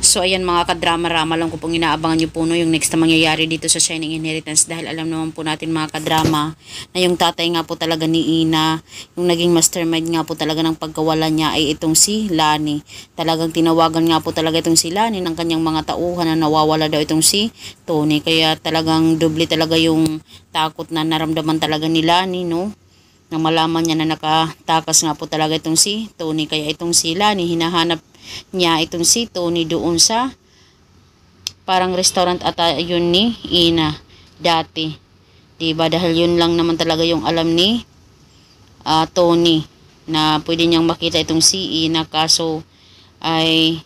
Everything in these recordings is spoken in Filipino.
So ayan mga kadrama-rama lang ko pong inaabangan nyo po no, yung next na mangyayari dito sa Shining Inheritance, dahil alam naman po natin mga kadrama na yung tatay nga po talaga ni Ina, yung naging mastermind nga po talaga ng pagkawala niya ay itong si Lani. Talagang tinawagan nga po talaga itong si Lani ng kanyang mga tauhan na nawawala daw itong si Tony, kaya talagang doble talaga yung takot na naramdaman talaga ni Lani no, nang malaman niya na nakatakas nga po talaga itong si Tony. Kaya itong si Lani, hinahanap niya itong si Tony doon sa parang restaurant at yun ni Ina dati, diba? Dahil yun lang naman talaga yung alam ni Tony na pwede niyang makita itong si Ina, kaso ay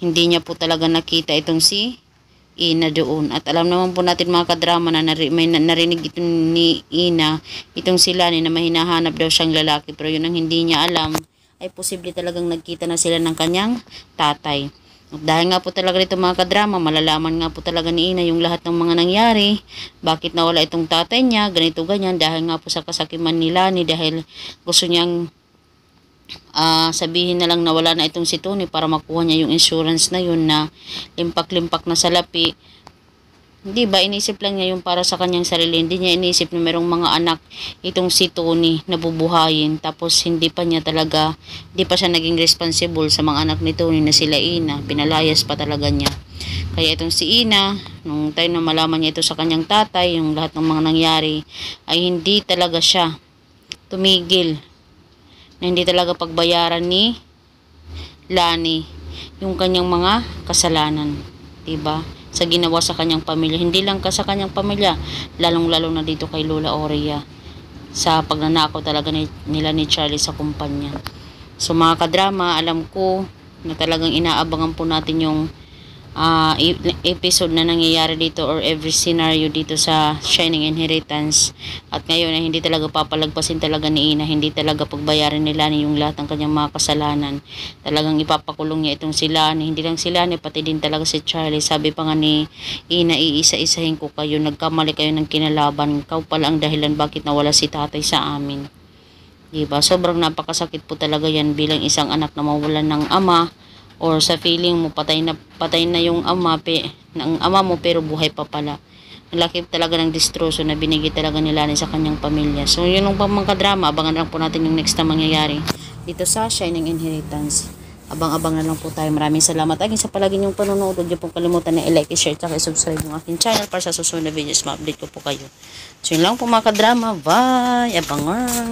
hindi niya po talaga nakita itong si Ina doon. At alam naman po natin mga kadrama na may narinig ito ni Ina, itong si Lani, na may hinahanap daw siyang lalaki, pero yun ang hindi niya alam ay posible talagang nagkita na sila ng kanyang tatay. At dahil nga po talaga dito mga kadrama, malalaman nga po talaga ni Ina yung lahat ng mga nangyari, bakit nawala itong tatay niya, ganito ganyan, dahil nga po sa kasakiman ni Lani, dahil gusto niyang sabihin na lang na wala na itong si Tony para makuha niya yung insurance na yun na limpak-limpak na salapi. Hindi ba, inisip lang niya yung para sa kanyang sarili, hindi niya inisip na merong mga anak itong si Tony na bubuhayin, tapos hindi pa siya naging responsible sa mga anak ni Tony na sila Ina, pinalayas pa talaga niya. Kaya itong si Ina, nung time na malaman niya ito sa kanyang tatay, yung lahat ng mga nangyari, ay hindi talaga siya tumigil na hindi talaga pagbayaran ni Lani yung kanyang mga kasalanan, diba? Sa ginawa sa kanyang pamilya, hindi lang sa kanyang pamilya, lalong-lalo na dito kay Lola Oria, sa pagnanakaw talaga nila ni Charlie sa kumpanya. So mga kadrama, alam ko na talagang inaabangan po natin yung episode na nangyayari dito or every scenario dito sa Shining Inheritance. At ngayon ay hindi talaga papalagpasin talaga ni Ina, hindi talaga pagbayaran ni Lani yung lahat ng kanyang mga kasalanan. Talagang ipapakulong niya itong si Lani, hindi lang si Lani, pati din talaga si Charlie. Sabi pa nga ni Ina, iisa-isahin ko kayo, nagkamali kayo ng kinalaban, ikaw pala ang dahilan bakit nawala si tatay sa amin, diba? Sobrang napakasakit po talaga yan bilang isang anak na mawalan ng ama, or sa feeling mo patay na yung ng ama mo pero buhay pa pala. Ang laki talaga ng distroso na binigay talaga ni Lani sa kanyang pamilya. So yun ang mga drama, abangan lang po natin yung next na mangyayari dito sa Shining Inheritance. Abang-abang na lang po tayo. Maraming salamat again sa palagi niyong panonood. Huwag niyo pong kalimutan na i-like, i-share, at i-subscribe yung aking channel para sa susunod na videos ma-update ko po kayo. So yun lang po mga kadrama. Bye! Abangan!